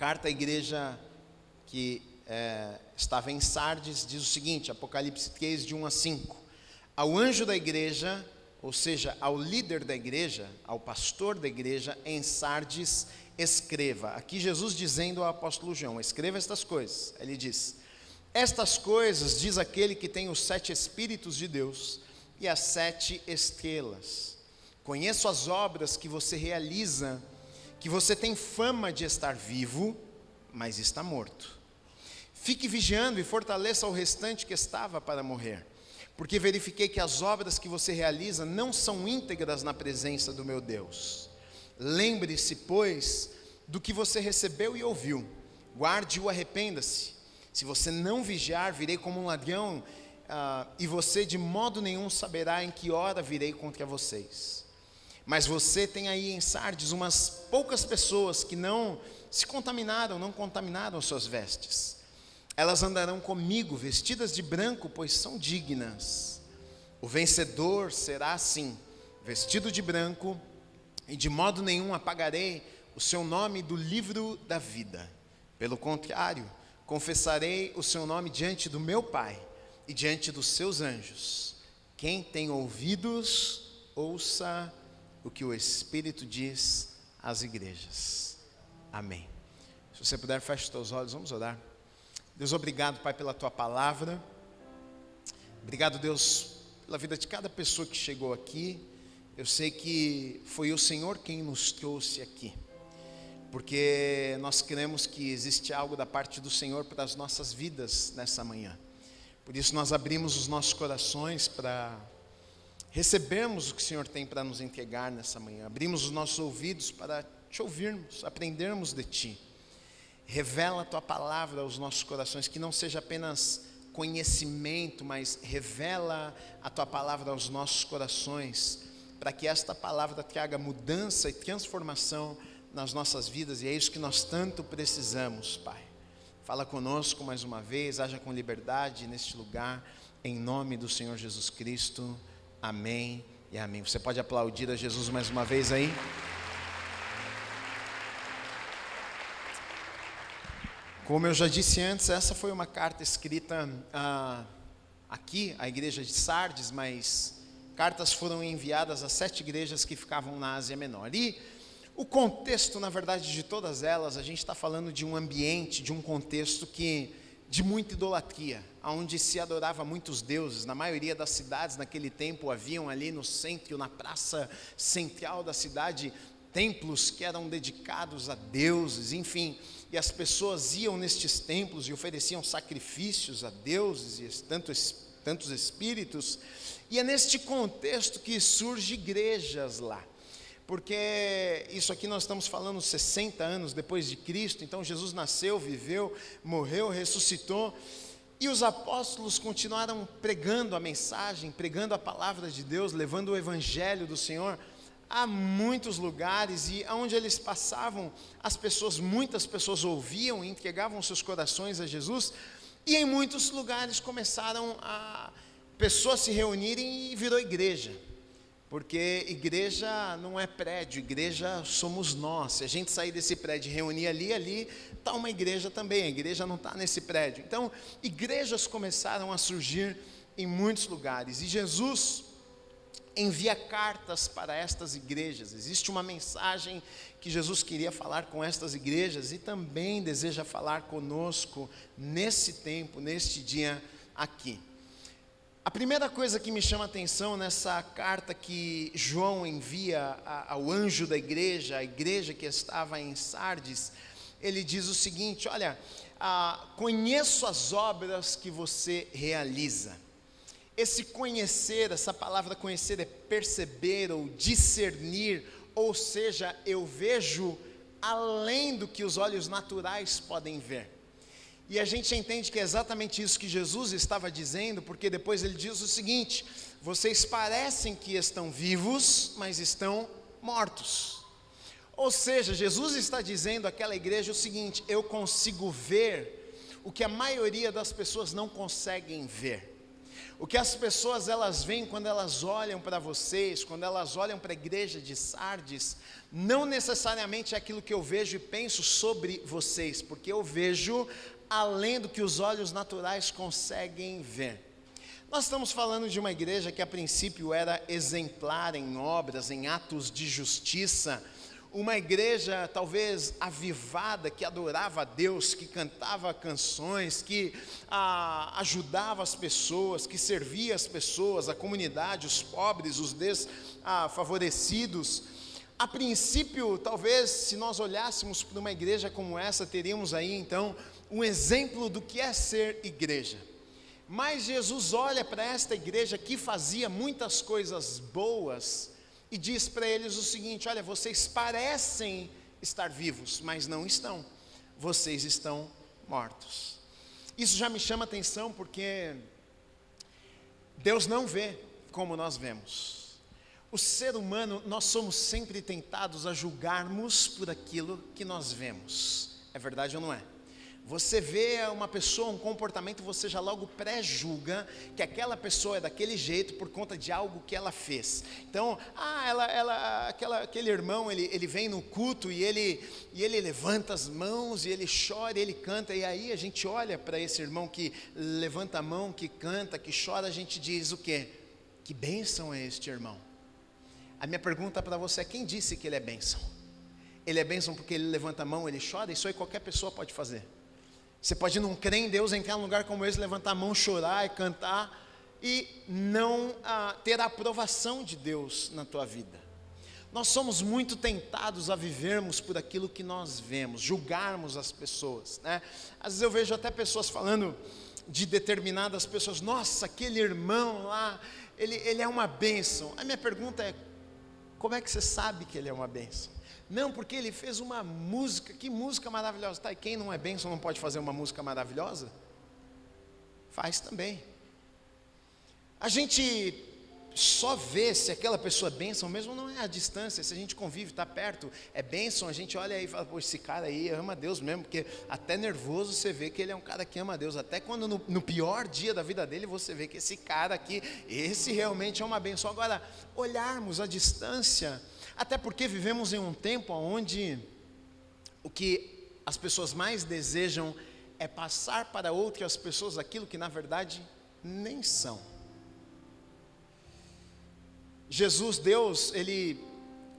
carta à igreja que estava em Sardes diz o seguinte, Apocalipse 3, de 1 a 5. Ao anjo da igreja, ou seja, ao líder da igreja, ao pastor da igreja em Sardes, escreva. Aqui Jesus dizendo ao apóstolo João, escreva estas coisas. Ele diz, estas coisas diz aquele que tem os 7 Espíritos de Deus e as 7 estrelas. Conheço as obras que você realiza, que você tem fama de estar vivo, mas está morto. Fique vigiando e fortaleça o restante que estava para morrer, porque verifiquei que as obras que você realiza não são íntegras na presença do meu Deus. Lembre-se, pois, do que você recebeu e ouviu, guarde-o, arrependa-se. Se você não vigiar, virei como um ladrão, e você de modo nenhum saberá em que hora virei contra vocês. Mas você tem aí em Sardes umas poucas pessoas que não se contaminaram, não contaminaram suas vestes. Elas andarão comigo vestidas de branco, pois são dignas. O vencedor será assim, vestido de branco, e de modo nenhum apagarei o seu nome do livro da vida. Pelo contrário, confessarei o seu nome diante do meu Pai e diante dos seus anjos. Quem tem ouvidos, ouça o que o Espírito diz às igrejas. Amém. Se você puder, feche os teus olhos, vamos orar. Deus, obrigado, Pai, pela Tua palavra. Obrigado, Deus, pela vida de cada pessoa que chegou aqui. Eu sei que foi o Senhor quem nos trouxe aqui, porque nós cremos que existe algo da parte do Senhor para as nossas vidas nessa manhã. Por isso nós abrimos os nossos corações para recebermos o que o Senhor tem para nos entregar nessa manhã. Abrimos os nossos ouvidos para Te ouvirmos, aprendermos de Ti. Revela a Tua palavra aos nossos corações, que não seja apenas conhecimento, mas revela a Tua palavra aos nossos corações, para que esta palavra traga mudança e transformação nas nossas vidas, e é isso que nós tanto precisamos, Pai. Fala conosco mais uma vez, haja com liberdade neste lugar, em nome do Senhor Jesus Cristo, amém e amém. Você pode aplaudir a Jesus mais uma vez aí? Como eu já disse antes, essa foi uma carta escrita aqui, à igreja de Sardes, mas cartas foram enviadas a 7 igrejas que ficavam na Ásia Menor. E o contexto, na verdade, de todas elas, a gente está falando de um ambiente, de um contexto de muita idolatria, onde se adorava muitos deuses. Na maioria das cidades naquele tempo haviam ali no centro, na praça central da cidade, templos que eram dedicados a deuses, enfim, e as pessoas iam nestes templos e ofereciam sacrifícios a deuses e tantos espíritos, e é neste contexto que surgem igrejas lá, porque isso aqui nós estamos falando 60 anos depois de Cristo, então Jesus nasceu, viveu, morreu, ressuscitou, e os apóstolos continuaram pregando a mensagem, pregando a palavra de Deus, levando o evangelho do Senhor a muitos lugares, e aonde eles passavam, muitas pessoas ouviam e entregavam seus corações a Jesus, e em muitos lugares começaram a pessoas se reunirem e virou igreja, porque igreja não é prédio, igreja somos nós. Se a gente sair desse prédio e reunir ali está uma igreja também, a igreja não está nesse prédio. Então, igrejas começaram a surgir em muitos lugares, e Jesus envia cartas para estas igrejas. Existe uma mensagem que Jesus queria falar com estas igrejas e também deseja falar conosco nesse tempo, neste dia aqui. A primeira coisa que me chama a atenção nessa carta que João envia ao anjo da igreja, a igreja que estava em Sardes, ele diz o seguinte: olha, conheço as obras que você realiza. Esse conhecer, essa palavra conhecer é perceber ou discernir, ou seja, eu vejo além do que os olhos naturais podem ver. E a gente entende que é exatamente isso que Jesus estava dizendo, porque depois ele diz o seguinte: vocês parecem que estão vivos, mas estão mortos. Ou seja, Jesus está dizendo àquela igreja o seguinte: eu consigo ver o que a maioria das pessoas não conseguem ver. O que as pessoas elas veem quando elas olham para vocês, quando elas olham para a igreja de Sardes, não necessariamente é aquilo que eu vejo e penso sobre vocês, porque eu vejo além do que os olhos naturais conseguem ver. Nós estamos falando de uma igreja que a princípio era exemplar em obras, em atos de justiça, uma igreja talvez avivada, que adorava a Deus, que cantava canções, que ajudava as pessoas, que servia as pessoas, a comunidade, os pobres, os desfavorecidos. A princípio, talvez, se nós olhássemos para uma igreja como essa, teríamos aí então um exemplo do que é ser igreja. Mas Jesus olha para esta igreja que fazia muitas coisas boas e diz para eles o seguinte: olha, vocês parecem estar vivos, mas não estão, vocês estão mortos. Isso já me chama atenção, porque Deus não vê como nós vemos. O ser humano, nós somos sempre tentados a julgarmos por aquilo que nós vemos. É verdade ou não é? Você vê uma pessoa, um comportamento, você já logo pré-julga que aquela pessoa é daquele jeito por conta de algo que ela fez. Então, aquele irmão, ele vem no culto e ele levanta as mãos e ele chora e ele canta. E aí a gente olha para esse irmão que levanta a mão, que canta, que chora, a gente diz o quê? Que bênção é este irmão? A minha pergunta para você é: quem disse que ele é bênção? Ele é bênção porque ele levanta a mão, ele chora? Isso aí qualquer pessoa pode fazer. Você pode não crer em Deus, entrar num lugar como esse, levantar a mão, chorar e cantar e não ter a aprovação de Deus na tua vida. Nós somos muito tentados a vivermos por aquilo que nós vemos, julgarmos as pessoas, né? Às vezes eu vejo até pessoas falando de determinadas pessoas: nossa, aquele irmão lá, ele é uma bênção. A minha pergunta é: como é que você sabe que ele é uma bênção? Não, porque ele fez uma música, que música maravilhosa. Tá, e quem não é bênção não pode fazer uma música maravilhosa? Faz também. A gente só vê se aquela pessoa é bênção mesmo, não é a distância. Se a gente convive, está perto, é bênção, a gente olha aí e fala: pô, esse cara aí ama a Deus mesmo, porque até nervoso você vê que ele é um cara que ama a Deus. Até quando no pior dia da vida dele, você vê que esse cara aqui, esse realmente é uma bênção. Agora, olharmos a distância, até porque vivemos em um tempo onde o que as pessoas mais desejam é passar para outras pessoas aquilo que na verdade nem são. Jesus, Deus, ele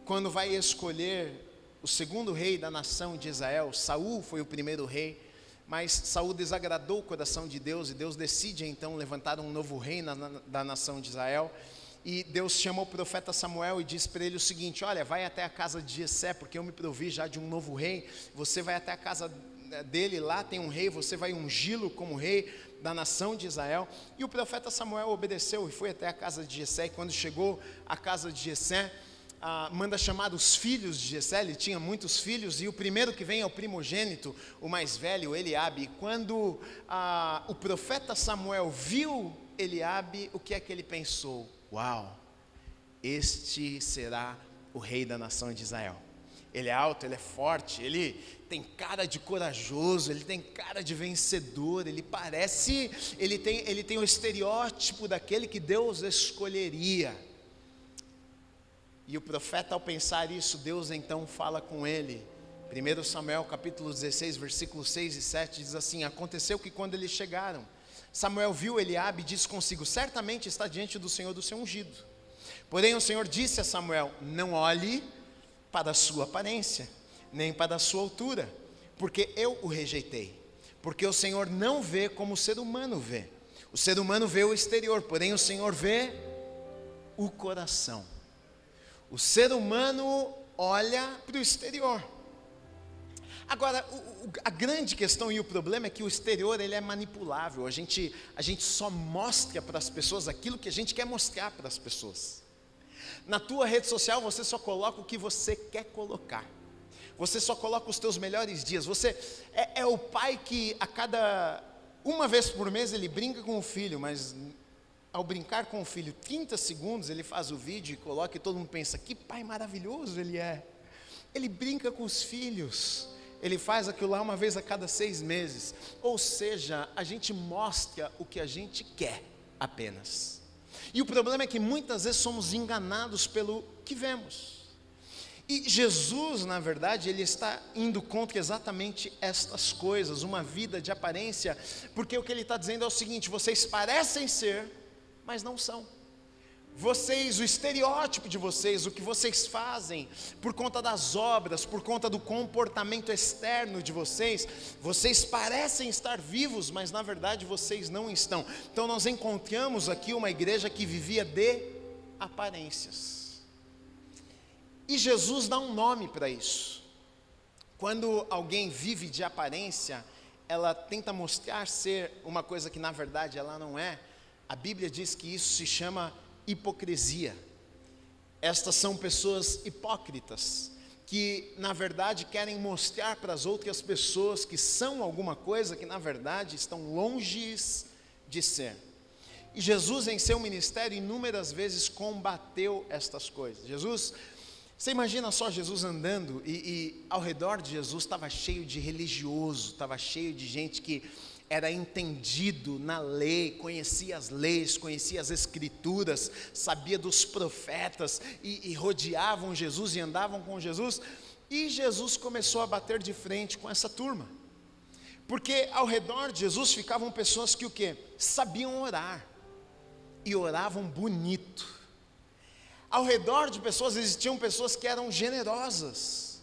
quando vai escolher o segundo rei da nação de Israel, Saul foi o primeiro rei, mas Saul desagradou o coração de Deus e Deus decide então levantar um novo rei da nação de Israel. E Deus chama o profeta Samuel e diz para ele o seguinte: olha, vai até a casa de Jessé, porque eu me provi já de um novo rei. Você vai até a casa dele, lá tem um rei, você vai ungí-lo como rei da nação de Israel. E o profeta Samuel obedeceu e foi até a casa de Jessé. E quando chegou à casa de Jessé, manda chamar os filhos de Jessé. Ele tinha muitos filhos, e o primeiro que vem é o primogênito, o mais velho, Eliabe. E quando o profeta Samuel viu Eliabe, o que é que ele pensou? Uau, este será o rei da nação de Israel. Ele é alto, ele é forte, ele tem cara de corajoso, ele tem cara de vencedor, ele tem o estereótipo daquele que Deus escolheria. E o profeta, ao pensar isso, Deus então fala com ele. 1 Samuel capítulo 16, versículos 6 e 7 diz assim: aconteceu que quando eles chegaram, Samuel viu Eliabe e disse consigo: certamente está diante do Senhor do seu ungido. Porém o Senhor disse a Samuel: não olhe para a sua aparência, nem para a sua altura, porque eu o rejeitei. Porque o Senhor não vê como o ser humano vê. O ser humano vê o exterior, porém o Senhor vê o coração. O ser humano olha para o exterior. Agora, a grande questão e o problema é que o exterior ele é manipulável. A gente só mostra para as pessoas aquilo que a gente quer mostrar para as pessoas. Na tua rede social você só coloca o que você quer colocar. Você só coloca os teus melhores dias. Você é o pai que uma vez por mês ele brinca com o filho, mas ao brincar com o filho 30 segundos ele faz o vídeo e coloca e todo mundo pensa: que pai maravilhoso ele é. Ele brinca com os filhos. Ele faz aquilo lá uma vez a cada 6 meses. Ou seja, a gente mostra o que a gente quer. apenas. E o problema é que muitas vezes somos enganados pelo que vemos. E Jesus, na verdade, ele está indo contra exatamente estas coisas, uma vida de aparência, porque o que ele está dizendo é o seguinte: vocês parecem ser, mas não são. Vocês, o estereótipo de vocês, o que vocês fazem, por conta das obras, por conta do comportamento externo de vocês, vocês parecem estar vivos, mas na verdade vocês não estão. Então nós encontramos aqui uma igreja que vivia de aparências. E Jesus dá um nome para isso. Quando alguém vive de aparência, ela tenta mostrar ser uma coisa que na verdade ela não é. A Bíblia diz que isso se chama hipocrisia. Estas são pessoas hipócritas, que na verdade querem mostrar para as outras pessoas que são alguma coisa que na verdade estão longe de ser. E Jesus, em seu ministério, inúmeras vezes combateu estas coisas. Você imagina só Jesus andando e ao redor de Jesus estava cheio de religioso, estava cheio de gente que era entendido na lei, conhecia as leis, conhecia as escrituras, sabia dos profetas e rodeavam Jesus e andavam com Jesus. E Jesus começou a bater de frente com essa turma, porque ao redor de Jesus ficavam pessoas que o quê? Sabiam orar e oravam bonito. Ao redor de pessoas existiam pessoas que eram generosas,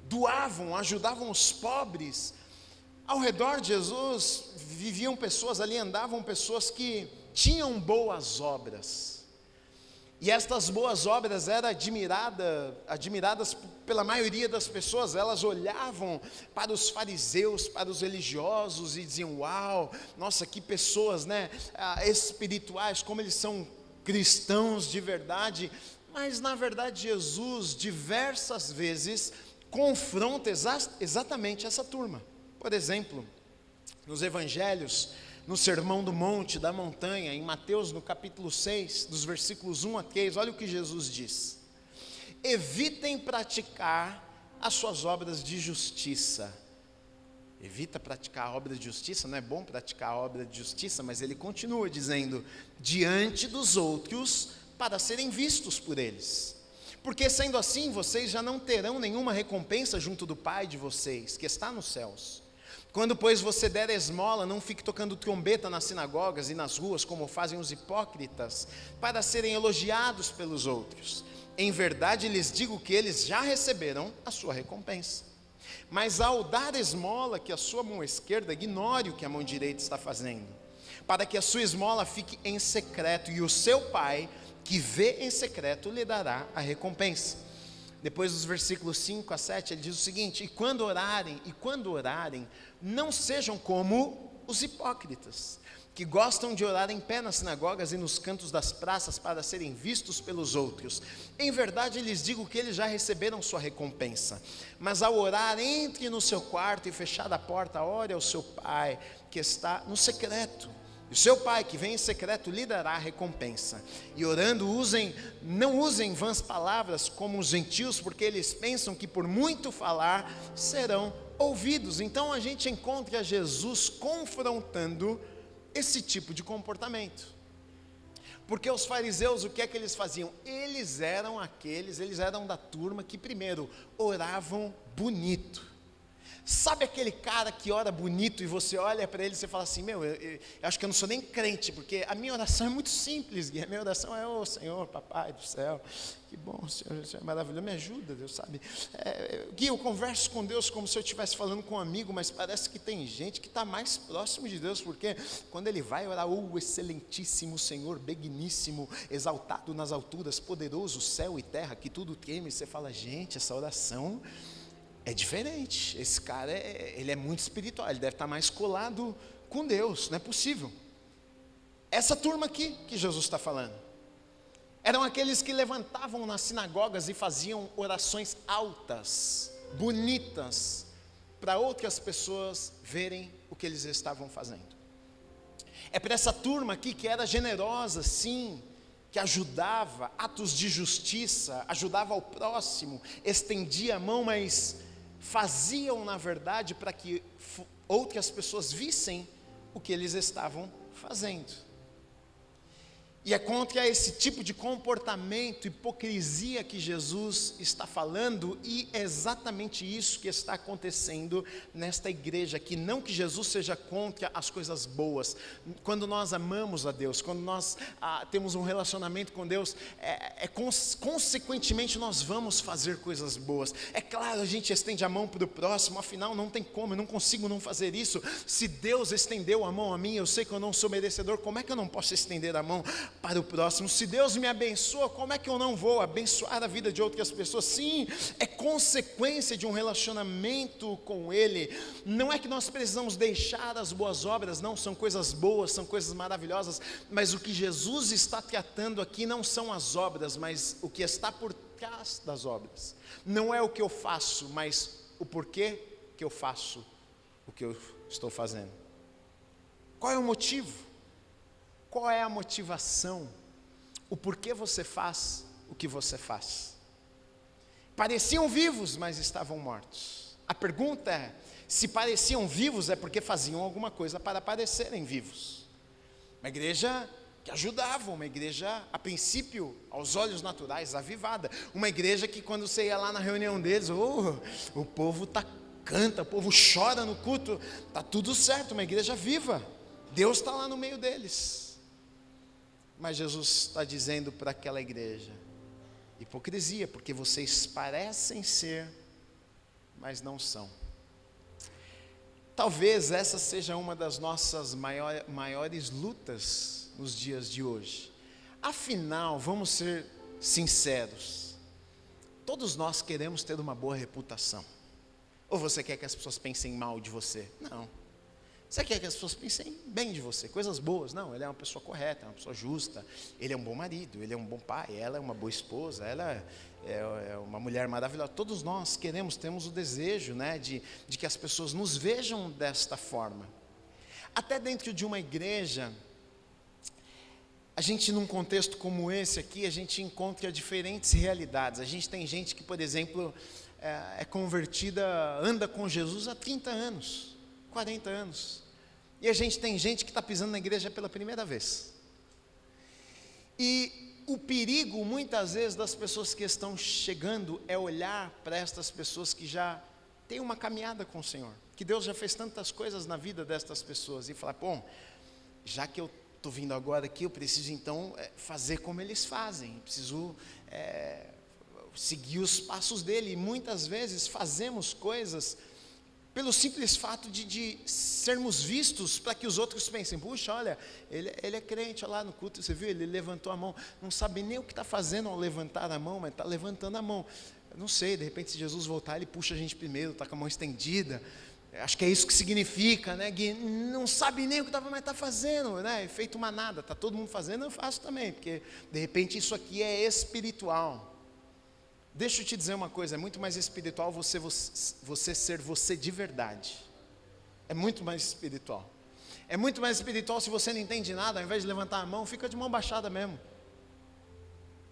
doavam, ajudavam os pobres. Ao redor de Jesus viviam pessoas ali, andavam pessoas que tinham boas obras. E estas boas obras eram admiradas pela maioria das pessoas. Elas olhavam para os fariseus, para os religiosos e diziam: uau, nossa, que pessoas, né, espirituais, como eles são cristãos de verdade. Mas na verdade Jesus diversas vezes confronta exatamente essa turma. Por exemplo, nos evangelhos, no Sermão do Monte, da montanha, em Mateus no capítulo 6, dos versículos 1 a 3, olha o que Jesus diz: evitem praticar as suas obras de justiça. Evita praticar a obra de justiça, não é bom praticar a obra de justiça, mas ele continua dizendo: diante dos outros, para serem vistos por eles. Porque sendo assim, vocês já não terão nenhuma recompensa junto do Pai de vocês, que está nos céus. Quando, pois, você der esmola, não fique tocando trombeta nas sinagogas e nas ruas, como fazem os hipócritas, para serem elogiados pelos outros. Em verdade, lhes digo que eles já receberam a sua recompensa. Mas ao dar esmola, que a sua mão esquerda ignore o que a mão direita está fazendo, para que a sua esmola fique em secreto, e o seu Pai, que vê em secreto, lhe dará a recompensa. Depois dos versículos 5 a 7, ele diz o seguinte: e quando orarem, não sejam como os hipócritas, que gostam de orar em pé nas sinagogas e nos cantos das praças para serem vistos pelos outros. Em verdade, lhes digo que eles já receberam sua recompensa. Mas ao orar, entre no seu quarto e fechada a porta, ore ao seu Pai que está no secreto. E o seu Pai que vem em secreto lhe dará a recompensa. E orando, não usem vãs palavras como os gentios, porque eles pensam que por muito falar serão ouvidos. Então a gente encontra Jesus confrontando esse tipo de comportamento. Porque os fariseus, o que é que eles faziam? Eles eram da turma que primeiro oravam bonito. Sabe aquele cara que ora bonito e você olha para ele e você fala assim: eu acho que eu não sou nem crente, porque a minha oração é muito simples, Gui. A minha oração é: ô Senhor, papai do céu, que bom, o Senhor é maravilhoso, me ajuda, Deus, sabe? Gui, eu converso com Deus como se eu estivesse falando com um amigo, mas parece que tem gente que está mais próximo de Deus, porque quando ele vai orar: ô excelentíssimo Senhor, benigníssimo, exaltado nas alturas, poderoso, céu e terra, que tudo treme, você fala: gente, essa oração é diferente. Esse cara, ele é muito espiritual, ele deve estar mais colado com Deus, não é possível. Essa turma aqui que Jesus está falando, eram aqueles que levantavam nas sinagogas e faziam orações altas, bonitas, para outras pessoas verem o que eles estavam fazendo. É para essa turma aqui que era generosa, sim, que ajudava, atos de justiça, ajudava ao próximo, estendia a mão, mas faziam na verdade para que outras pessoas vissem o que eles estavam fazendo. E é contra esse tipo de comportamento, hipocrisia que Jesus está falando, e é exatamente isso que está acontecendo nesta igreja aqui. Não que Jesus seja contra as coisas boas. Quando nós amamos a Deus, quando nós temos um relacionamento com Deus, consequentemente nós vamos fazer coisas boas. É claro, a gente estende a mão para o próximo, afinal não tem como, eu não consigo não fazer isso. Se Deus estendeu a mão a mim, eu sei que eu não sou merecedor, como é que eu não posso estender a mão para o próximo? Se Deus me abençoa, como é que eu não vou abençoar a vida de outras pessoas? Sim, é consequência de um relacionamento com Ele. Não é que nós precisamos deixar as boas obras, não, são coisas boas, são coisas maravilhosas, mas o que Jesus está tratando aqui não são as obras, mas o que está por trás das obras. Não é o que eu faço, mas o porquê que eu faço o que eu estou fazendo. Qual é o motivo? Qual é a motivação? O porquê você faz o que você faz? Pareciam vivos, mas estavam mortos. A pergunta é, se pareciam vivos é porque faziam alguma coisa para parecerem vivos. Uma igreja que ajudava, uma igreja, a princípio, aos olhos naturais, avivada. Uma igreja que quando você ia lá na reunião deles, o povo canta, o povo chora no culto, está tudo certo, uma igreja viva. Deus está lá no meio deles. Mas Jesus está dizendo para aquela igreja, hipocrisia, porque vocês parecem ser, mas não são. Talvez essa seja uma das nossas maiores lutas nos dias de hoje. Afinal, vamos ser sinceros, todos nós queremos ter uma boa reputação. Ou você quer que as pessoas pensem mal de você? Não. Você quer que as pessoas pensem bem de você, coisas boas? Não, ele é uma pessoa correta, é uma pessoa justa, ele é um bom marido, ele é um bom pai, ela é uma boa esposa, ela é uma mulher maravilhosa. Todos nós temos o desejo, né, de que as pessoas nos vejam desta forma. Até dentro de uma igreja, a gente num contexto como esse aqui, a gente encontra diferentes realidades. A gente tem gente que, por exemplo, é convertida, anda com Jesus há 30 anos, 40 anos. E a gente tem gente que está pisando na igreja pela primeira vez. E o perigo, muitas vezes, das pessoas que estão chegando é olhar para estas pessoas que já têm uma caminhada com o Senhor, que Deus já fez tantas coisas na vida destas pessoas, e falar, bom, já que eu estou vindo agora aqui, eu preciso então fazer como eles fazem, preciso seguir os passos dele. E muitas vezes fazemos coisas pelo simples fato de sermos vistos, para que os outros pensem, puxa, olha, ele é crente, olha lá no culto, você viu, ele levantou a mão, não sabe nem o que está fazendo ao levantar a mão, mas está levantando a mão. Eu não sei, de repente se Jesus voltar, ele puxa a gente primeiro, está com a mão estendida, acho que é isso que significa, né? Que não sabe nem o que mas está fazendo, né? Feito manada, está todo mundo fazendo, eu faço também, porque de repente isso aqui é espiritual. Deixa eu te dizer uma coisa, é muito mais espiritual você ser você de verdade. É muito mais espiritual. É muito mais espiritual se você não entende nada, ao invés de levantar a mão, fica de mão baixada mesmo.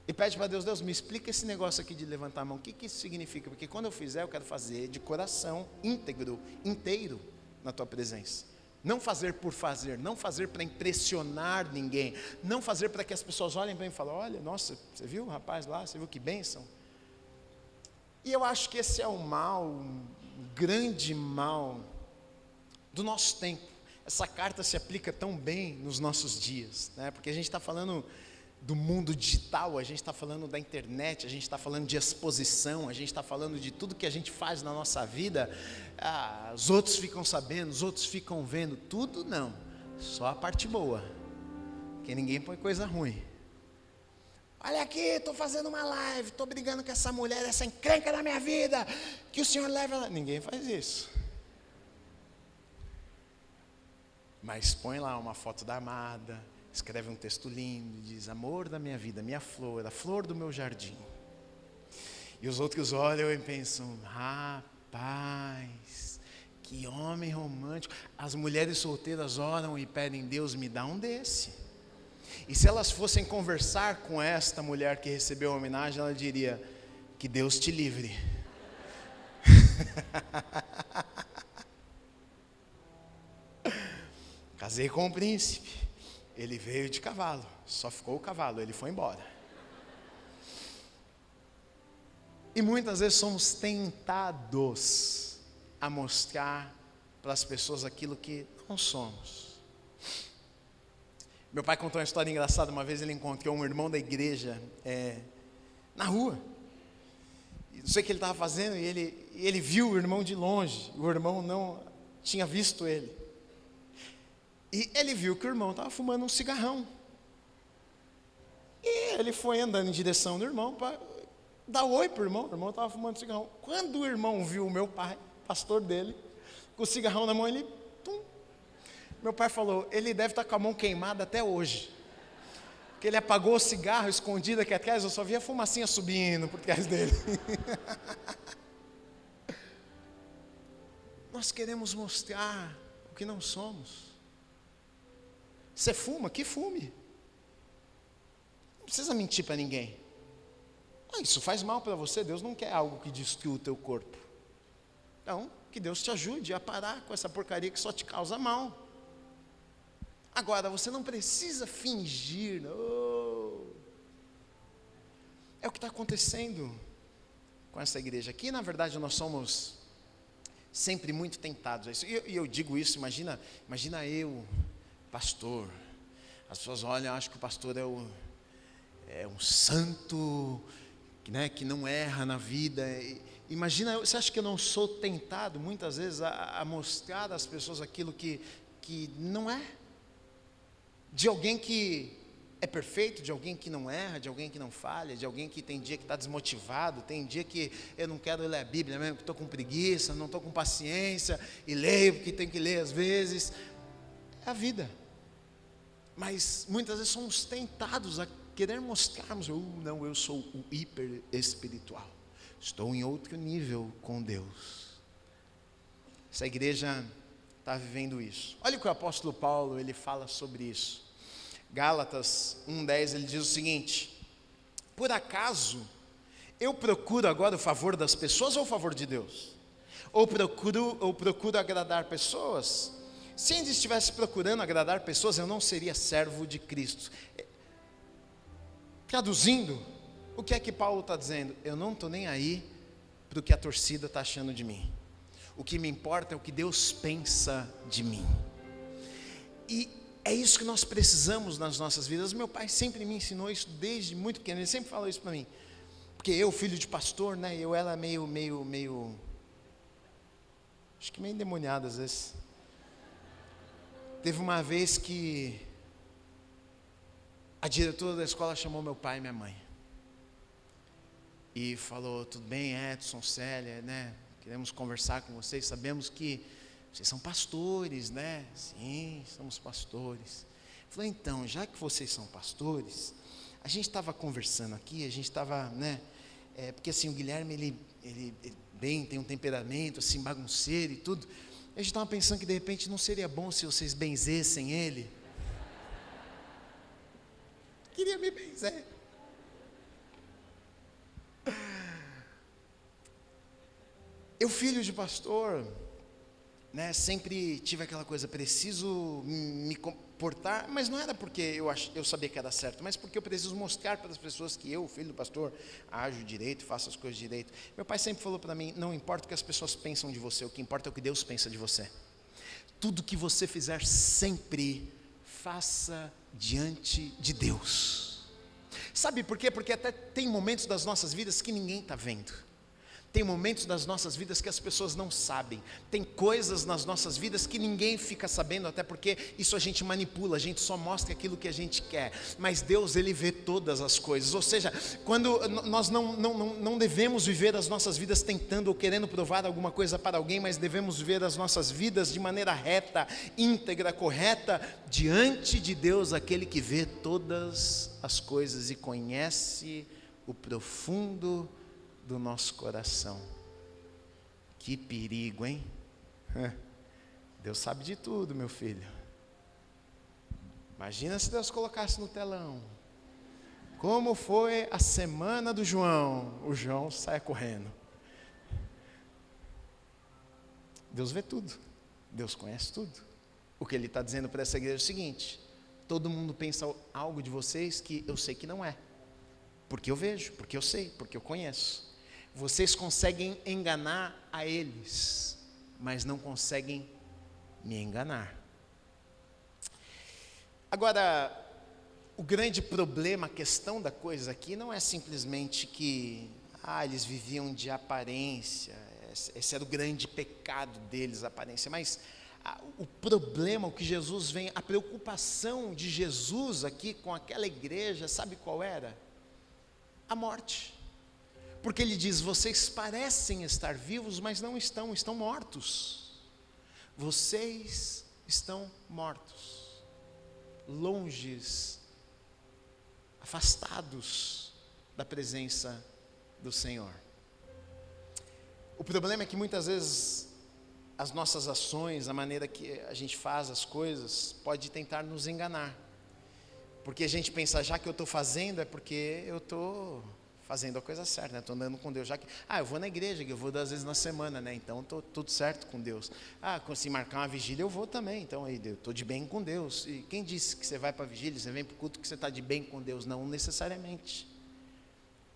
E pede para Deus, me explica esse negócio aqui de levantar a mão, o que isso significa? Porque quando eu fizer, eu quero fazer de coração, inteiro, na tua presença. Não fazer por fazer, não fazer para impressionar ninguém, não fazer para que as pessoas olhem para mim e falem, olha, nossa, você viu o rapaz lá, você viu que bênção? E eu acho que esse é o mal, um grande mal do nosso tempo. Essa carta se aplica tão bem nos nossos dias, né? Porque a gente está falando do mundo digital, a gente está falando da internet, a gente está falando de exposição, a gente está falando de tudo que a gente faz na nossa vida. Os outros ficam sabendo, os outros ficam vendo, tudo não, só a parte boa, porque ninguém põe coisa ruim. Olha aqui, estou fazendo uma live, estou brigando com essa mulher, essa encrenca da minha vida, que o Senhor leva ela. Ninguém faz isso. Mas põe lá uma foto da amada, escreve um texto lindo, diz, amor da minha vida, minha flor, a flor do meu jardim. E os outros olham e pensam, rapaz, que homem romântico. As mulheres solteiras oram e pedem, Deus me dá um desse. E se elas fossem conversar com esta mulher que recebeu a homenagem, ela diria, que Deus te livre. Casei com um príncipe. Ele veio de cavalo, só ficou o cavalo, ele foi embora. E muitas vezes somos tentados a mostrar para as pessoas aquilo que não somos. Meu pai contou uma história engraçada. Uma vez ele encontrou um irmão da igreja na rua. Não sei o que ele estava fazendo, e ele viu o irmão de longe. O irmão não tinha visto ele. E ele viu que o irmão estava fumando um cigarrão. E ele foi andando em direção do irmão para dar oi para o irmão estava fumando cigarrão. Quando o irmão viu o meu pai, pastor dele, com o cigarrão na mão, ele... Pum. Meu pai falou, ele deve estar com a mão queimada até hoje. Porque ele apagou o cigarro escondido aqui atrás, eu só via a fumacinha subindo por trás dele. Nós queremos mostrar o que não somos. Você fuma? Que fume. Não precisa mentir para ninguém. Isso faz mal para você. Deus não quer algo que destrua o teu corpo. Então, que Deus te ajude a parar com essa porcaria que só te causa mal. Agora, você não precisa fingir. Não. É o que está acontecendo com essa igreja aqui. Na verdade, nós somos sempre muito tentados a isso. E eu digo isso, imagina eu, pastor. As pessoas olham, acham que o pastor é um santo, né, que não erra na vida. Imagina, você acha que eu não sou tentado muitas vezes a mostrar às pessoas aquilo que não é? De alguém que é perfeito, de alguém que não erra, de alguém que não falha, de alguém que tem dia que está desmotivado, tem dia que eu não quero ler a Bíblia mesmo, que estou com preguiça, não estou com paciência, e leio porque tenho que ler às vezes. É a vida. Mas muitas vezes somos tentados a querer mostrarmos, não, eu sou o hiper espiritual, estou em outro nível com Deus. Essa igreja está vivendo isso. Olha o que o apóstolo Paulo ele fala sobre isso. Gálatas 1:10, ele diz o seguinte: por acaso eu procuro agora o favor das pessoas ou o favor de Deus? Ou procuro agradar pessoas? Se ainda estivesse procurando agradar pessoas, eu não seria servo de Cristo. Traduzindo, o que é que Paulo está dizendo? Eu não estou nem aí para o que a torcida está achando de mim. O que me importa é o que Deus pensa de mim. E é isso que nós precisamos nas nossas vidas. Meu pai sempre me ensinou isso desde muito pequeno. Ele sempre falou isso para mim. Porque eu, filho de pastor, né? Eu era meio acho que meio endemoniado às vezes. Teve uma vez que a diretora da escola chamou meu pai e minha mãe. E falou, tudo bem, Edson, Célia, né? Queremos conversar com vocês, sabemos que vocês são pastores, né? Sim, somos pastores. Falei, então, já que vocês são pastores, a gente estava conversando aqui, a gente estava, né? Porque assim, o Guilherme, ele bem, tem um temperamento assim, bagunceiro e tudo. A gente estava pensando que de repente não seria bom se vocês benzessem ele. Queria me benzer. Eu, filho de pastor, né, sempre tive aquela coisa, preciso me comportar, mas não era porque eu sabia que era certo, mas porque eu preciso mostrar para as pessoas que eu, filho do pastor, ajo direito, faço as coisas direito. Meu pai sempre falou para mim, não importa o que as pessoas pensam de você, o que importa é o que Deus pensa de você. Tudo que você fizer sempre, faça diante de Deus. Sabe por quê? Porque até tem momentos das nossas vidas que ninguém está vendo. Tem momentos das nossas vidas que as pessoas não sabem. Tem coisas nas nossas vidas que ninguém fica sabendo, até porque isso a gente manipula, a gente só mostra aquilo que a gente quer. Mas Deus, Ele vê todas as coisas. Ou seja, quando nós não devemos viver as nossas vidas tentando ou querendo provar alguma coisa para alguém, mas devemos viver as nossas vidas de maneira reta, íntegra, correta, diante de Deus, aquele que vê todas as coisas e conhece o profundo do nosso coração. Que perigo, hein? Deus sabe de tudo, meu filho. Imagina se Deus colocasse no telão. Como foi a semana do João? O João sai correndo. Deus vê tudo. Deus conhece tudo. O que Ele está dizendo para essa igreja é o seguinte: todo mundo pensa algo de vocês que eu sei que não é. Porque eu vejo, porque eu sei, porque eu conheço. Vocês conseguem enganar a eles, mas não conseguem me enganar. Agora, o grande problema, a questão da coisa aqui não é simplesmente que eles viviam de aparência, esse era o grande pecado deles, a aparência, mas o problema, o que Jesus vem, a preocupação de Jesus aqui com aquela igreja, sabe qual era? A morte. Porque ele diz, vocês parecem estar vivos, mas não estão, estão mortos. Vocês estão mortos, longes, afastados da presença do Senhor. O problema é que muitas vezes as nossas ações, a maneira que a gente faz as coisas, pode tentar nos enganar. Porque a gente pensa, já que eu estou fazendo, é porque eu estou fazendo a coisa certa, né? Estou andando com Deus. Já que, eu vou na igreja, eu vou 2 vezes na semana, né? Então estou tudo certo com Deus. Se marcar uma vigília, eu vou também. Então aí, eu estou de bem com Deus. E quem disse que você vai para a vigília, você vem para o culto que você está de bem com Deus? Não necessariamente.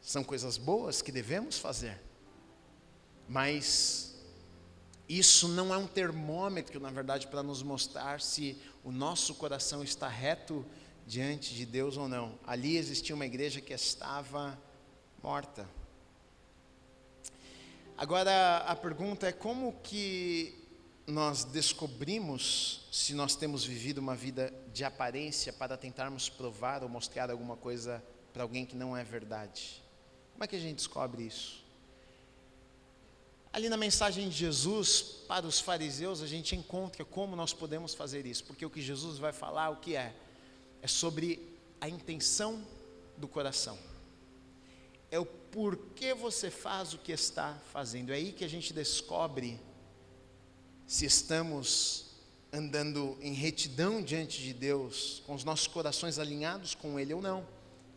São coisas boas que devemos fazer. Mas isso não é um termômetro, na verdade, para nos mostrar se o nosso coração está reto diante de Deus ou não. Ali existia uma igreja que estava morta. Agora a pergunta é, como que nós descobrimos se nós temos vivido uma vida de aparência para tentarmos provar ou mostrar alguma coisa para alguém que não é verdade? Como é que a gente descobre isso? Ali na mensagem de Jesus para os fariseus, a gente encontra como nós podemos fazer isso, porque o que Jesus vai falar, o que é sobre a intenção do coração. É o porquê você faz o que está fazendo. É aí que a gente descobre se estamos andando em retidão diante de Deus, com os nossos corações alinhados com Ele ou não.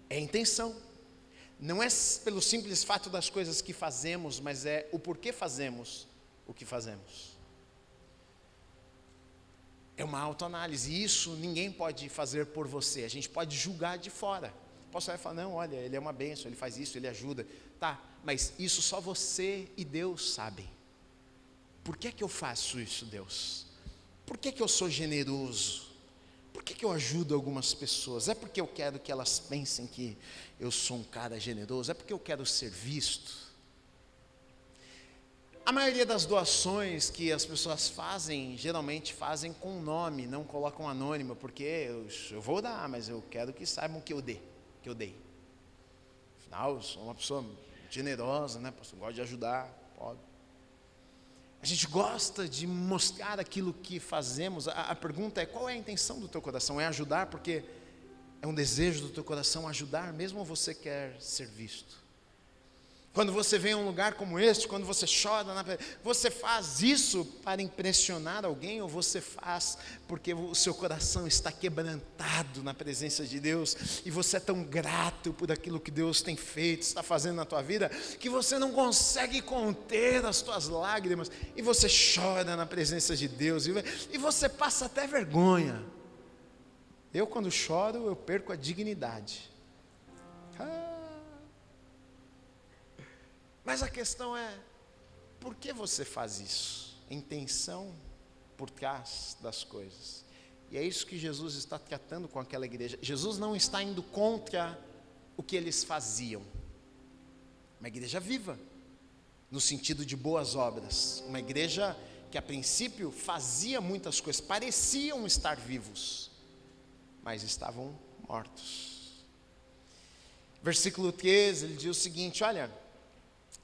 É a intenção. Não é pelo simples fato das coisas que fazemos, mas é o porquê fazemos o que fazemos. É uma autoanálise, e isso ninguém pode fazer por você. A gente pode julgar de fora. Posso falar, não, olha, ele é uma bênção, ele faz isso, ele ajuda. Tá, mas isso só você e Deus sabem. Por que eu faço isso, Deus? Por que eu sou generoso? Por que eu ajudo algumas pessoas? É porque eu quero que elas pensem que eu sou um cara generoso? É porque eu quero ser visto? A maioria das doações que as pessoas fazem, geralmente fazem com nome, não colocam anônimo, porque eu vou dar, mas eu quero que saibam que eu dei. Afinal, eu sou uma pessoa generosa, né? Eu gosto de ajudar, pode. A gente gosta de mostrar aquilo que fazemos. A pergunta é, qual é a intenção do teu coração? É ajudar porque é um desejo do teu coração ajudar, mesmo ou você quer ser visto? Quando você vem a um lugar como este, quando você chora, você faz isso para impressionar alguém, ou você faz porque o seu coração está quebrantado na presença de Deus, e você é tão grato por aquilo que Deus tem feito, está fazendo na tua vida, que você não consegue conter as tuas lágrimas, e você chora na presença de Deus, e você passa até vergonha. Eu, quando choro, eu perco a dignidade. Mas a questão é, por que você faz isso? A intenção por trás das coisas. E é isso que Jesus está tratando com aquela igreja. Jesus não está indo contra o que eles faziam. Uma igreja viva, no sentido de boas obras. Uma igreja que a princípio fazia muitas coisas, pareciam estar vivos, mas estavam mortos. Versículo 13, ele diz o seguinte, olha: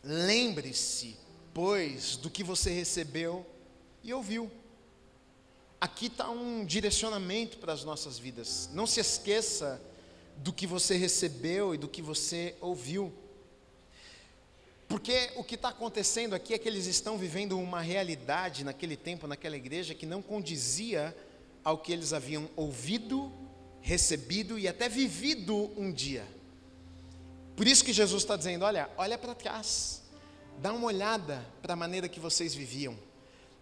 lembre-se, pois, do que você recebeu e ouviu. Aqui está um direcionamento para as nossas vidas. Não se esqueça do que você recebeu e do que você ouviu. Porque o que está acontecendo aqui é que eles estão vivendo uma realidade naquele tempo, naquela igreja, que não condizia ao que eles haviam ouvido, recebido e até vivido um dia. Por isso que Jesus está dizendo, olha para trás, dá uma olhada para a maneira que vocês viviam,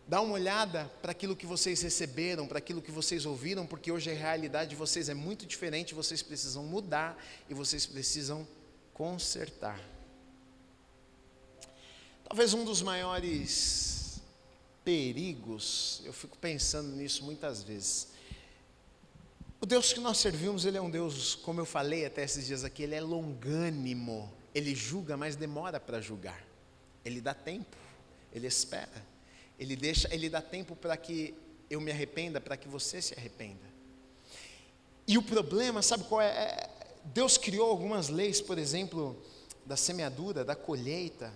Dá uma olhada para aquilo que vocês receberam, para aquilo que vocês ouviram, porque hoje a realidade de vocês é muito diferente, vocês precisam mudar e vocês precisam consertar. Talvez um dos maiores perigos, eu fico pensando nisso muitas vezes. O Deus que nós servimos, Ele é um Deus, como eu falei até esses dias aqui, Ele é longânimo, Ele julga, mas demora para julgar. Ele dá tempo, Ele espera. Ele dá tempo para que eu me arrependa, para que você se arrependa. E o problema, sabe qual é? Deus criou algumas leis, por exemplo, da semeadura, da colheita.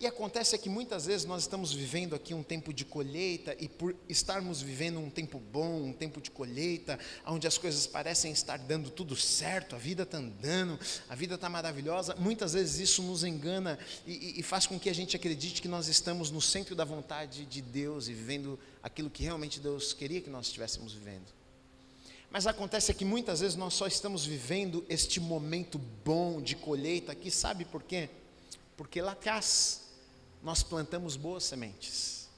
E acontece que muitas vezes nós estamos vivendo aqui um tempo de colheita, e por estarmos vivendo um tempo bom, um tempo de colheita, onde as coisas parecem estar dando tudo certo, a vida está andando, a vida está maravilhosa, muitas vezes isso nos engana e faz com que a gente acredite que nós estamos no centro da vontade de Deus e vivendo aquilo que realmente Deus queria que nós estivéssemos vivendo. Mas acontece que muitas vezes nós só estamos vivendo este momento bom de colheita aqui, sabe por quê? Porque lá atrás nós plantamos boas sementes.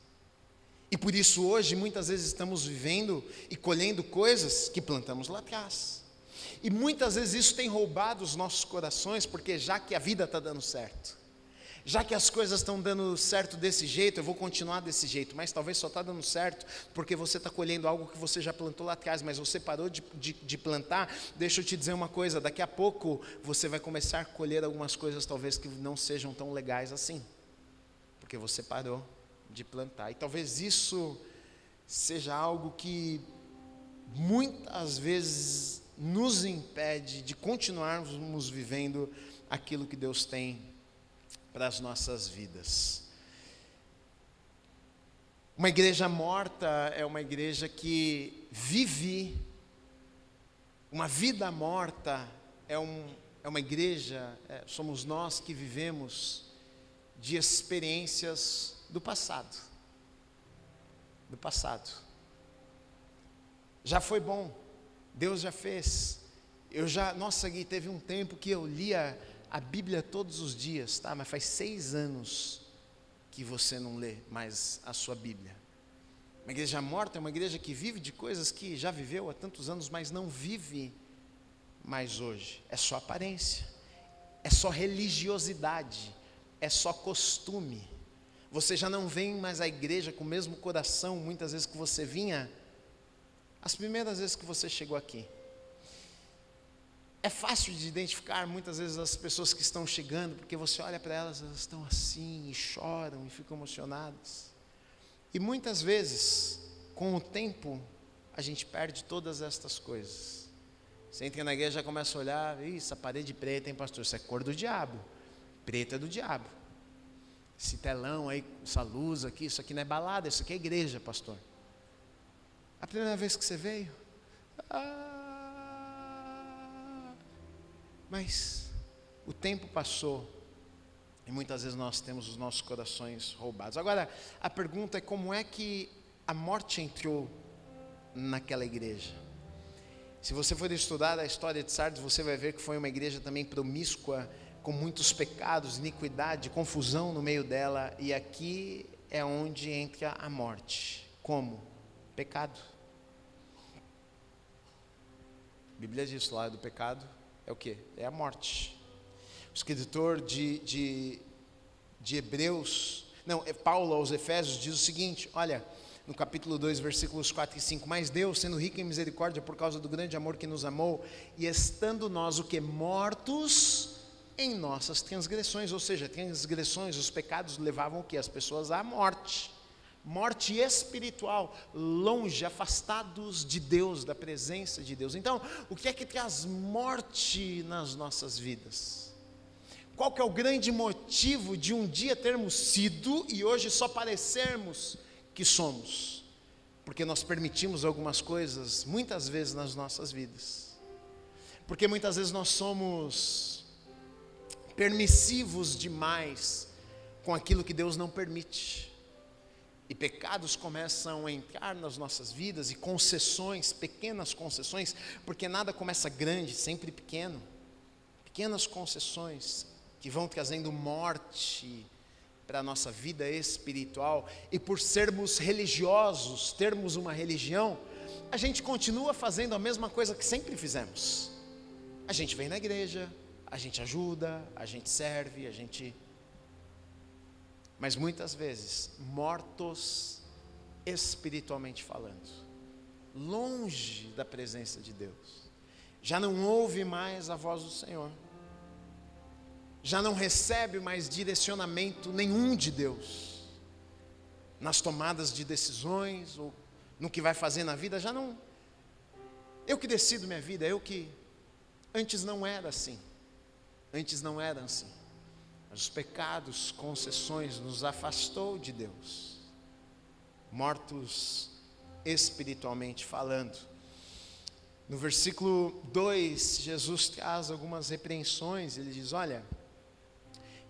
E por isso hoje muitas vezes estamos vivendo e colhendo coisas que plantamos lá atrás. E muitas vezes isso tem roubado os nossos corações, porque já que a vida está dando certo, já que as coisas estão dando certo desse jeito, eu vou continuar desse jeito, mas talvez só está dando certo porque você está colhendo algo que você já plantou lá atrás, mas você parou de plantar. Deixa eu te dizer uma coisa, daqui a pouco você vai começar a colher algumas coisas talvez que não sejam tão legais assim, porque você parou de plantar. E talvez isso seja algo que muitas vezes nos impede de continuarmos vivendo aquilo que Deus tem para as nossas vidas. Uma igreja morta é uma igreja que vive, uma vida morta é uma igreja, somos nós que vivemos de experiências do passado. Do passado. Já foi bom, Deus já fez. Nossa Gui, teve um tempo que eu lia a Bíblia todos os dias, tá? Mas faz 6 anos que você não lê mais a sua Bíblia. Uma igreja morta é uma igreja que vive de coisas que já viveu há tantos anos, mas não vive mais hoje. É só aparência, é só religiosidade, é só costume. Você já não vem mais à igreja com o mesmo coração, muitas vezes que você vinha, as primeiras vezes que você chegou aqui. É fácil de identificar muitas vezes as pessoas que estão chegando, porque você olha para elas, elas estão assim, e choram, e ficam emocionadas. E muitas vezes, com o tempo, a gente perde todas estas coisas. Você entra na igreja e já começa a olhar, essa parede preta, hein, pastor? Isso é cor do diabo, preta é do diabo. Esse telão aí, essa luz aqui, isso aqui não é balada, isso aqui é igreja, pastor. A primeira vez que você veio, mas o tempo passou e muitas vezes nós temos os nossos corações roubados. Agora, a pergunta é como é que a morte entrou naquela igreja? Se você for estudar a história de Sardes, você vai ver que foi uma igreja também promíscua, com muitos pecados, iniquidade, confusão no meio dela, e aqui é onde entra a morte. Como? Pecado. A Bíblia diz lá do pecado é o quê? É a morte. O escritor de Hebreus, Paulo aos Efésios diz o seguinte, olha, no capítulo 2, versículos 4 e 5, mas Deus, sendo rico em misericórdia por causa do grande amor que nos amou, e estando nós o que? Mortos em nossas transgressões, ou seja, transgressões, os pecados levavam o que? As pessoas à morte. Morte espiritual, longe, afastados de Deus, da presença de Deus. Então, o que é que traz morte nas nossas vidas? Qual que é o grande motivo de um dia termos sido e hoje só parecermos que somos? Porque nós permitimos algumas coisas, muitas vezes nas nossas vidas. Porque muitas vezes nós somos permissivos demais com aquilo que Deus não permite. E pecados começam a entrar nas nossas vidas, e concessões, pequenas concessões, porque nada começa grande, sempre pequeno. Pequenas concessões que vão trazendo morte para a nossa vida espiritual, e por sermos religiosos, termos uma religião, a gente continua fazendo a mesma coisa que sempre fizemos. A gente vem na igreja, a gente ajuda, a gente serve, mas muitas vezes mortos espiritualmente falando, longe da presença de Deus, já não ouve mais a voz do Senhor, já não recebe mais direcionamento nenhum de Deus, nas tomadas de decisões, ou no que vai fazer na vida, já não, eu que decido minha vida, antes não era assim, mas os pecados, concessões, nos afastou de Deus, mortos espiritualmente falando. No versículo 2, Jesus traz algumas repreensões, ele diz, olha,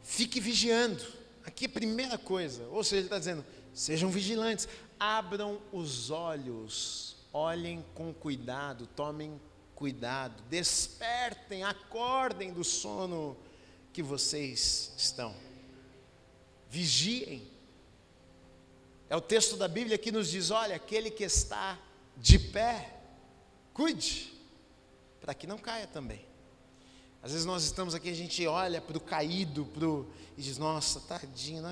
fique vigiando, aqui é a primeira coisa, ou seja, ele está dizendo, sejam vigilantes, abram os olhos, olhem com cuidado, tomem cuidado, despertem, acordem do sono que vocês estão, vigiem. É o texto da Bíblia que nos diz, olha, aquele que está de pé, cuide, para que não caia também. Às vezes nós estamos aqui, a gente olha para o caído, e diz, nossa, tadinho,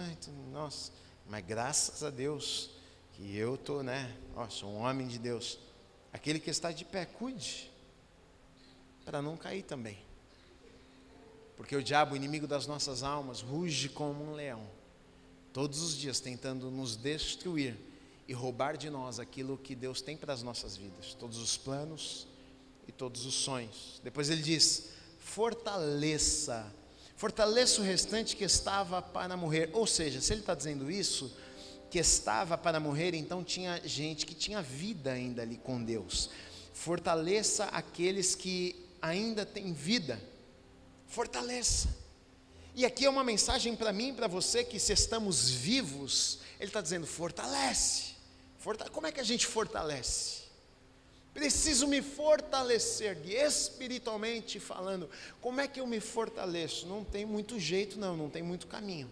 nossa, mas graças a Deus, que eu estou, sou um homem de Deus. Aquele que está de pé, cuide, para não cair também. Porque o diabo, o inimigo das nossas almas, ruge como um leão, todos os dias tentando nos destruir e roubar de nós aquilo que Deus tem para as nossas vidas, todos os planos e todos os sonhos. Depois ele diz, fortaleça o restante que estava para morrer. Ou seja, se ele está dizendo isso, que estava para morrer, então tinha gente que tinha vida ainda ali com Deus. Fortaleça aqueles que ainda têm vida, fortaleça. E aqui é uma mensagem para mim e para você, que se estamos vivos, ele está dizendo, fortalece. Como é que a gente fortalece? Preciso me fortalecer, espiritualmente falando. Como é que eu me fortaleço? Não tem muito jeito não tem muito caminho.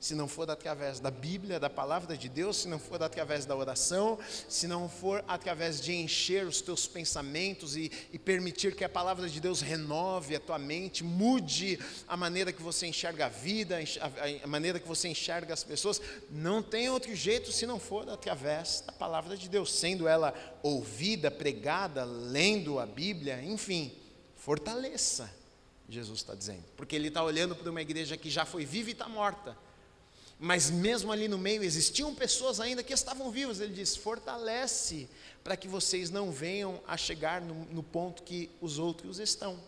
Se não for através da Bíblia, da palavra de Deus, se não for através da oração, se não for através de encher os teus pensamentos e permitir que a palavra de Deus renove a tua mente, mude a maneira que você enxerga a vida, a maneira que você enxerga as pessoas, não tem outro jeito se não for através da palavra de Deus, sendo ela ouvida, pregada, lendo a Bíblia, enfim, fortaleça, Jesus está dizendo, porque ele está olhando para uma igreja que já foi viva e está morta. Mas mesmo ali no meio existiam pessoas ainda que estavam vivas. Ele diz, fortalece, para que vocês não venham a chegar no ponto que os outros estão.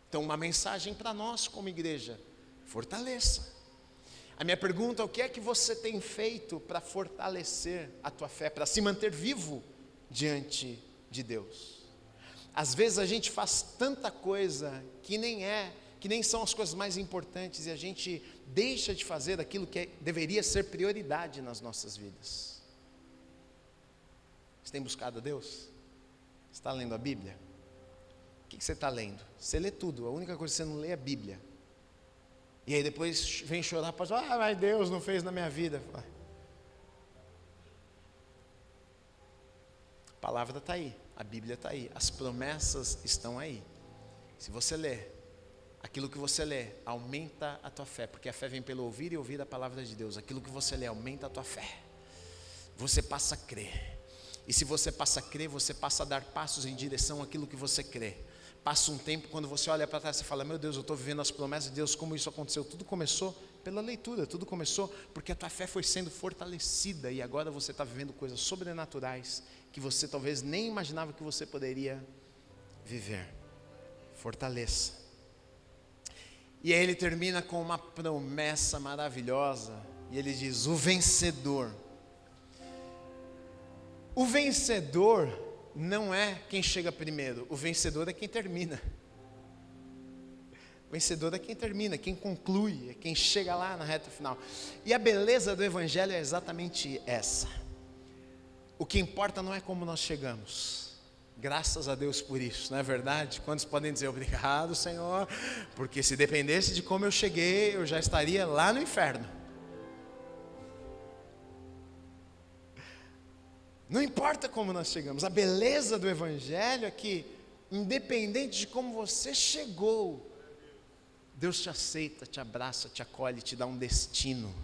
Então uma mensagem para nós como igreja, fortaleça. A minha pergunta é, o que é que você tem feito para fortalecer a tua fé, para se manter vivo diante de Deus? Às vezes a gente faz tanta coisa que nem são as coisas mais importantes, e a gente deixa de fazer aquilo que deveria ser prioridade nas nossas vidas. Você tem buscado a Deus? Você está lendo a Bíblia? O que você está lendo? Você lê tudo, a única coisa que você não lê é a Bíblia. E aí depois vem chorar, pastor, mas Deus não fez na minha vida. A palavra está aí, a Bíblia está aí, as promessas estão aí. Se você ler, aquilo que você lê aumenta a tua fé, porque a fé vem pelo ouvir e ouvir a palavra de Deus. Aquilo que você lê aumenta a tua fé, você passa a crer, e se você passa a crer, você passa a dar passos em direção àquilo que você crê. Passa um tempo, quando você olha para trás, você fala, meu Deus, eu estou vivendo as promessas de Deus, como isso aconteceu? Tudo começou pela leitura, tudo começou porque a tua fé foi sendo fortalecida, e agora você está vivendo coisas sobrenaturais, que você talvez nem imaginava que você poderia viver. Fortaleça. E aí ele termina com uma promessa maravilhosa, e ele diz, o vencedor não é quem chega primeiro, o vencedor é quem termina. O vencedor é quem termina, quem conclui, é quem chega lá na reta final. E a beleza do Evangelho é exatamente essa. O que importa não é como nós chegamos. Graças a Deus por isso, não é verdade? Quantos podem dizer obrigado, Senhor? Porque se dependesse de como eu cheguei, eu já estaria lá no inferno. Não importa como nós chegamos, a beleza do Evangelho é que, independente de como você chegou, Deus te aceita, te abraça, te acolhe, te dá um destino.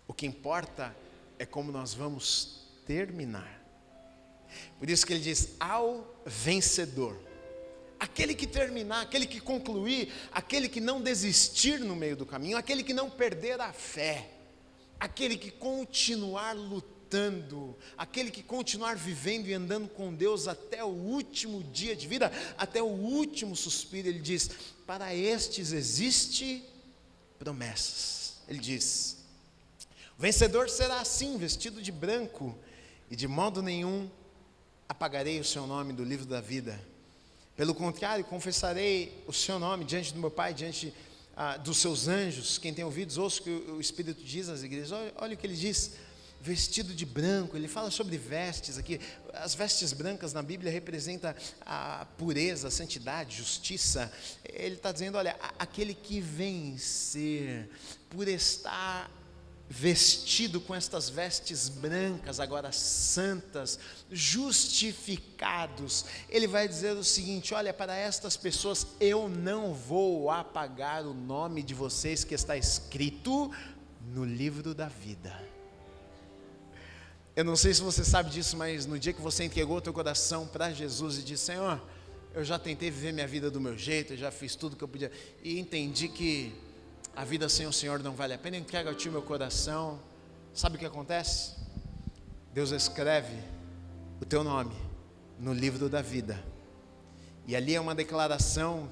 O que importa é como nós vamos terminar. Por isso que ele diz, ao vencedor, aquele que terminar, aquele que concluir, aquele que não desistir no meio do caminho, aquele que não perder a fé, aquele que continuar lutando, aquele que continuar vivendo e andando com Deus até o último dia de vida, até o último suspiro. Ele diz, para estes existe promessas. Ele diz, o vencedor será assim, vestido de branco, e de modo nenhum apagarei o seu nome do livro da vida. Pelo contrário, confessarei o seu nome diante do meu Pai, diante dos seus anjos. Quem tem ouvidos, ouça o que o Espírito diz às igrejas. Olha o que ele diz, vestido de branco. Ele fala sobre vestes aqui. As vestes brancas na Bíblia representam a pureza, a santidade, justiça. Ele está dizendo, olha, aquele que vencer, por estar vestido com estas vestes brancas, agora santas, justificados, ele vai dizer o seguinte, olha, para estas pessoas eu não vou apagar o nome de vocês que está escrito no livro da vida. Eu não sei se você sabe disso, mas no dia que você entregou o teu coração para Jesus e disse, Senhor, eu já tentei viver minha vida do meu jeito, eu já fiz tudo que eu podia, e entendi que a vida sem o Senhor não vale a pena, entrega a Ti o meu coração. Sabe o que acontece? Deus escreve o teu nome no livro da vida, e ali é uma declaração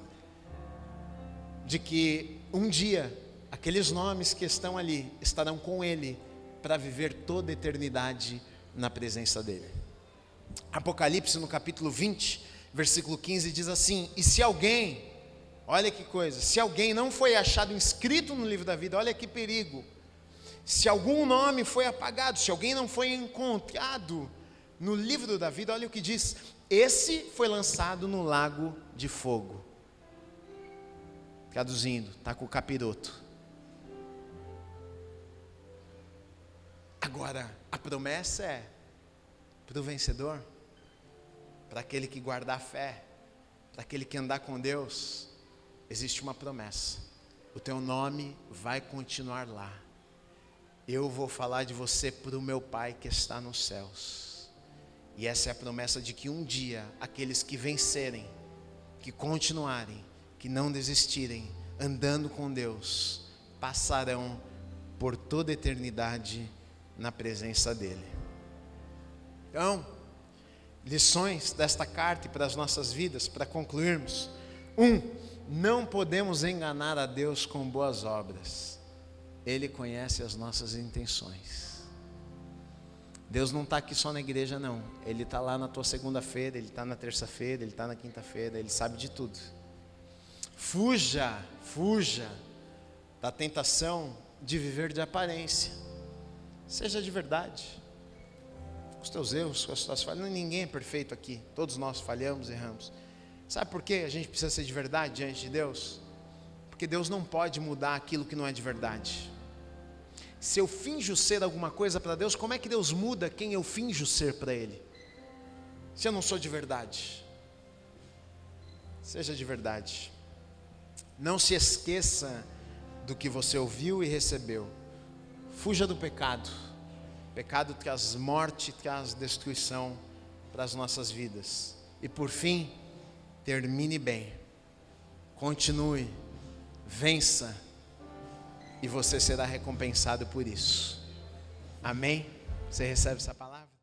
de que um dia, aqueles nomes que estão ali, estarão com Ele, para viver toda a eternidade na presença dEle. Apocalipse no capítulo 20, versículo 15 diz assim, e se alguém, olha que coisa, se alguém não foi achado inscrito no livro da vida, olha que perigo, se algum nome foi apagado, se alguém não foi encontrado no livro da vida, olha o que diz, esse foi lançado no lago de fogo. Traduzindo, está com o capiroto. Agora, a promessa é para o vencedor, para aquele que guardar a fé, para aquele que andar com Deus, existe uma promessa, o teu nome vai continuar lá, eu vou falar de você para o meu Pai que está nos céus, e essa é a promessa de que um dia, aqueles que vencerem, que continuarem, que não desistirem, andando com Deus, passarão por toda a eternidade na presença dEle. Então, lições desta carta e para as nossas vidas, para concluirmos. 1. Não podemos enganar a Deus com boas obras. Ele conhece as nossas intenções. Deus não está aqui só na igreja não. Ele está lá na tua segunda-feira, Ele está na terça-feira, Ele está na quinta-feira, Ele sabe de tudo. Fuja da tentação de viver de aparência. Seja de verdade, com os teus erros, com as tuas falhas. Ninguém é perfeito aqui, todos nós falhamos, erramos. Sabe por que a gente precisa ser de verdade diante de Deus? Porque Deus não pode mudar aquilo que não é de verdade. Se eu finjo ser alguma coisa para Deus, como é que Deus muda quem eu finjo ser para Ele? Se eu não sou de verdade. Seja de verdade. Não se esqueça do que você ouviu e recebeu. Fuja do pecado. Pecado traz morte, traz destruição para as nossas vidas. E por fim, termine bem. Continue, vença, e você será recompensado por isso. Amém? Você recebe essa palavra?